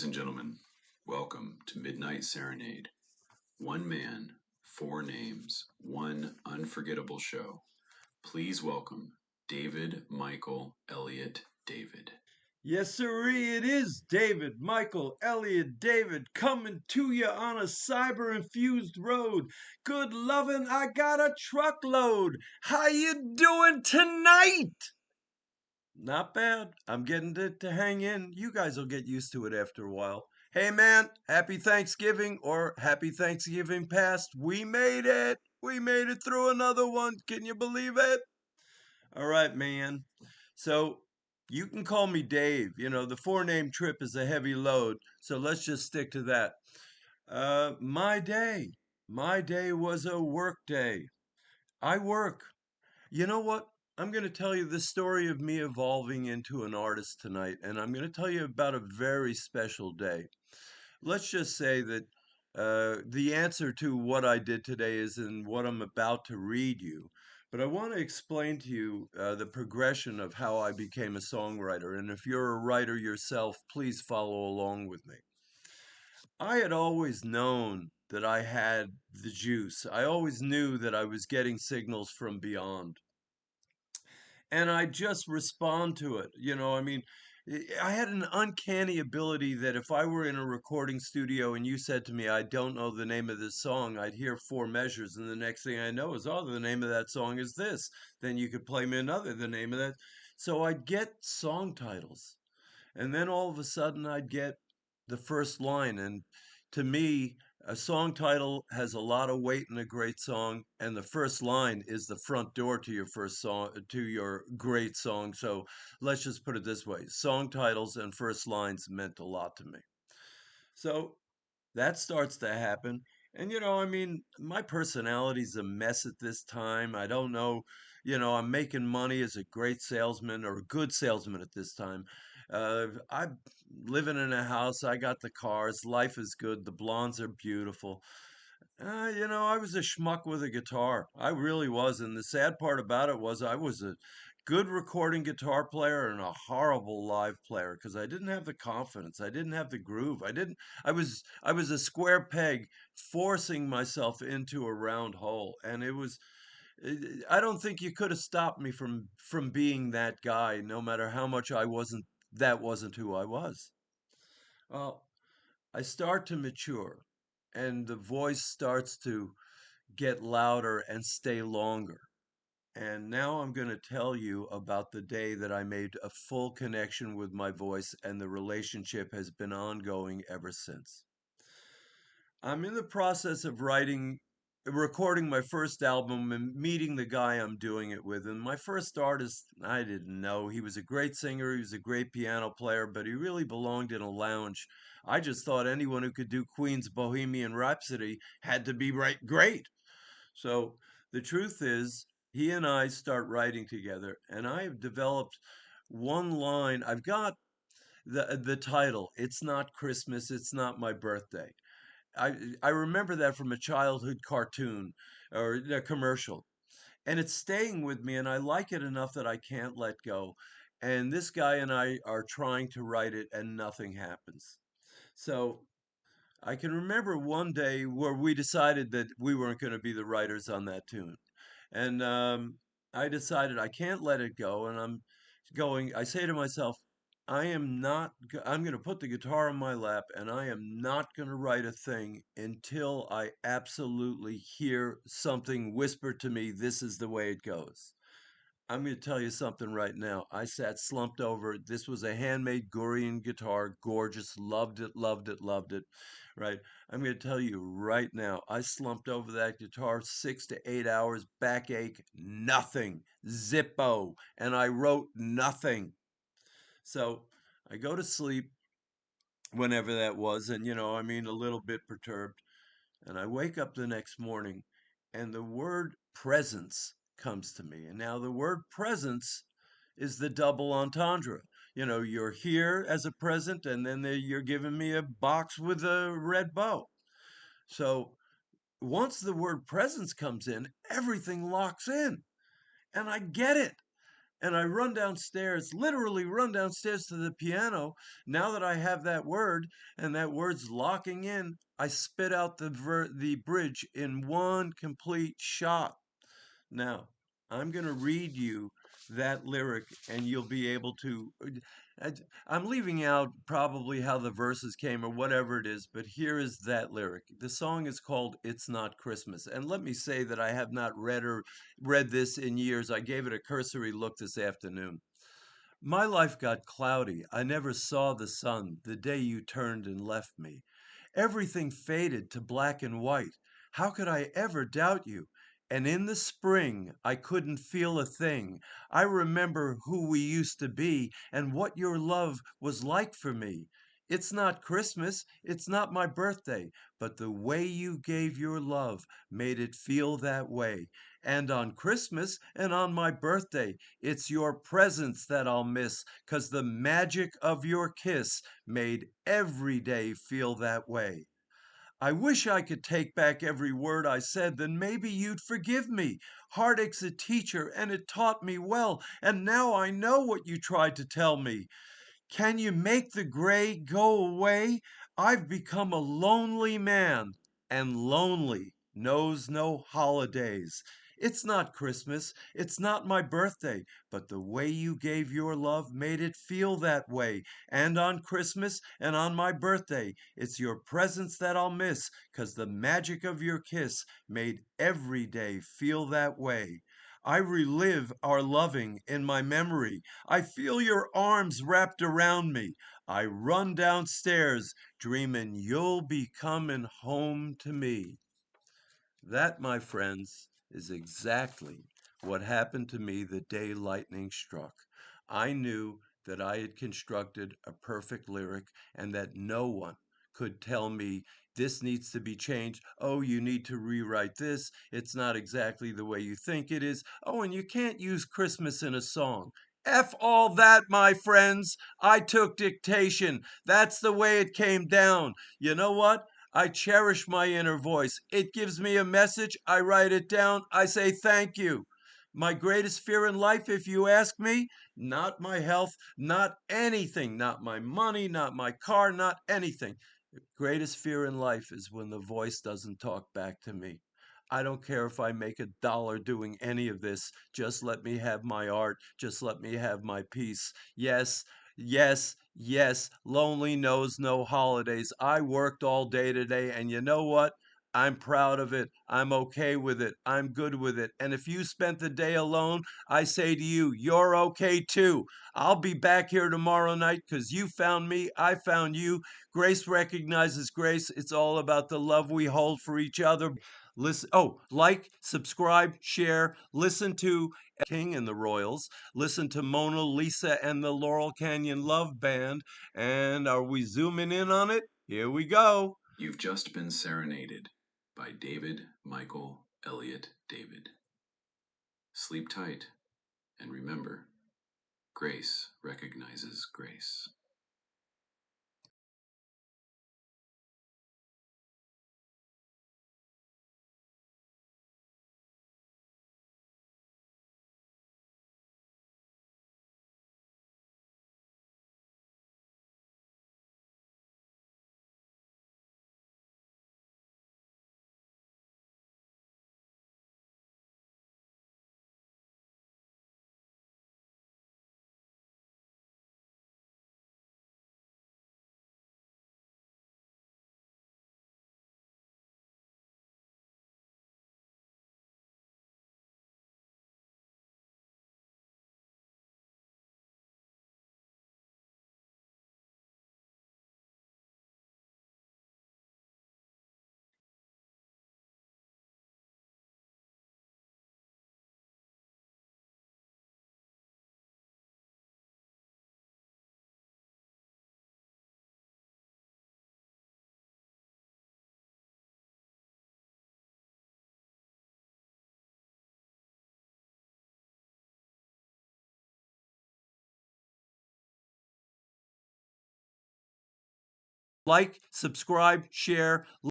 Ladies and gentlemen, welcome to Midnight Serenade. One man, four names, one unforgettable show. Please welcome David, Michael, Elliot, David. Yes, sirree, it is David, Michael, Elliot, David coming to you on a cyber-infused road. Good lovin', I got a truckload. How you doing tonight? Not bad. I'm getting to hang in. You guys will get used to it after a while. Hey, man, happy Thanksgiving or happy Thanksgiving past. We made it. We made it through another one. Can you believe it? All right, man. So you can call me Dave. You know, the four name trip is a heavy load. So let's just stick to that. My day. My day was a work day. I work. You know what? I'm going to tell you the story of me evolving into an artist tonight, and I'm going to tell you about a very special day. Let's just say that the answer to what I did today is in what I'm about to read you. But I want to explain to you the progression of how I became a songwriter. And if you're a writer yourself, please follow along with me. I had always known that I had the juice. I always knew that I was getting signals from beyond, and I just respond to it. I had an uncanny ability that if I were in a recording studio and you said to me, I don't know the name of this song, I'd hear four measures, and the next thing I know is, oh, the name of that song is this. Then you could play me another, the name of that. So I'd get song titles, and then all of a sudden I'd get the first line. And to me, a song title has a lot of weight in a great song, and the first line is the front door to your first song, to your great song. So let's just put it this way: song titles and first lines meant a lot to me. So that starts to happen. And my personality's a mess at this time. I don't know, I'm making money as a great salesman or a good salesman at this time. I'm living in a house. I got the cars. Life is good. The blondes are beautiful. I was a schmuck with a guitar. I really was. And the sad part about it was I was a good recording guitar player and a horrible live player because I didn't have the confidence. I didn't have the groove. I was a square peg forcing myself into a round hole. And I don't think you could have stopped me from being that guy, no matter how much that wasn't who I was. Well, I start to mature and the voice starts to get louder and stay longer. And now I'm going to tell you about the day that I made a full connection with my voice, and the relationship has been ongoing ever since. I'm in the process of recording my first album and meeting the guy I'm doing it with. And my first artist, I didn't know. He was a great singer, he was a great piano player, but he really belonged in a lounge. I just thought anyone who could do Queen's Bohemian Rhapsody had to be great. So the truth is, he and I start writing together, and I have developed one line. I've got the title. It's not Christmas. It's not my birthday. I remember that from a childhood cartoon or a commercial, and it's staying with me, and I like it enough that I can't let go. And this guy and I are trying to write it, and nothing happens. So I can remember one day where we decided that we weren't going to be the writers on that tune. And I decided I can't let it go. And I say to myself, I'm going to put the guitar in my lap and I am not going to write a thing until I absolutely hear something whisper to me, this is the way it goes. I'm going to tell you something right now. I sat slumped over. This was a handmade Gurian guitar, gorgeous, loved it, loved it, loved it. Right. I'm going to tell you right now. I slumped over that guitar 6 to 8 hours, backache, nothing, zippo, and I wrote nothing. So I go to sleep whenever that was, and a little bit perturbed. And I wake up the next morning and the word presence comes to me. And now the word presence is the double entendre. You're here as a present, and then you're giving me a box with a red bow. So once the word presence comes in, everything locks in. And I get it. And I run downstairs, literally run downstairs to the piano. Now that I have that word and that word's locking in, I spit out the bridge in one complete shot. Now, I'm going to read you that lyric and you'll be able to. I- I'm leaving out probably how the verses came or whatever it is, but here is that lyric. The song is called It's Not Christmas. And let me say that I have not read this in years. I gave it a cursory look this afternoon. My life got cloudy. I never saw the sun the day you turned and left me. Everything faded to black and white. How could I ever doubt you? And in the spring, I couldn't feel a thing. I remember who we used to be and what your love was like for me. It's not Christmas, it's not my birthday, but the way you gave your love made it feel that way. And on Christmas and on my birthday, it's your presence that I'll miss, 'cause the magic of your kiss made every day feel that way. I wish I could take back every word I said, then maybe you'd forgive me. Heartache's a teacher, and it taught me well, and now I know what you tried to tell me. Can you make the gray go away? I've become a lonely man, and lonely knows no holidays. It's not Christmas, it's not my birthday, but the way you gave your love made it feel that way. And on Christmas and on my birthday, it's your presence that I'll miss, 'cause the magic of your kiss made every day feel that way. I relive our loving in my memory. I feel your arms wrapped around me. I run downstairs dreaming you'll be coming home to me. That, my friends, is exactly what happened to me the day lightning struck. I knew that I had constructed a perfect lyric and that no one could tell me this needs to be changed. Oh, you need to rewrite this. It's not exactly the way you think it is. Oh, and you can't use Christmas in a song. F all that, my friends. I took dictation. That's the way it came down. You know what? I cherish my inner voice. It gives me a message. I write it down. I say thank you. My greatest fear in life, if you ask me, not my health, not anything, not my money, not my car, not anything. The greatest fear in life is when the voice doesn't talk back to me. I don't care if I make $1 doing any of this. Just let me have my art. Just let me have my peace. Yes, yes, yes, lonely knows no holidays. I worked all day today, and you know what? I'm proud of it. I'm okay with it. I'm good with it. And if you spent the day alone, I say to you, you're okay too. I'll be back here tomorrow night because you found me. I found you. Grace recognizes grace. It's all about the love we hold for each other. Listen, like, subscribe, share, listen to King and the Royals, listen to Mona Lisa and the Laurel Canyon Love Band, and are we zooming in on it? Here we go. You've just been serenaded by David, Michael, Elliot, David. Sleep tight, and remember, grace recognizes grace. Like, subscribe, share.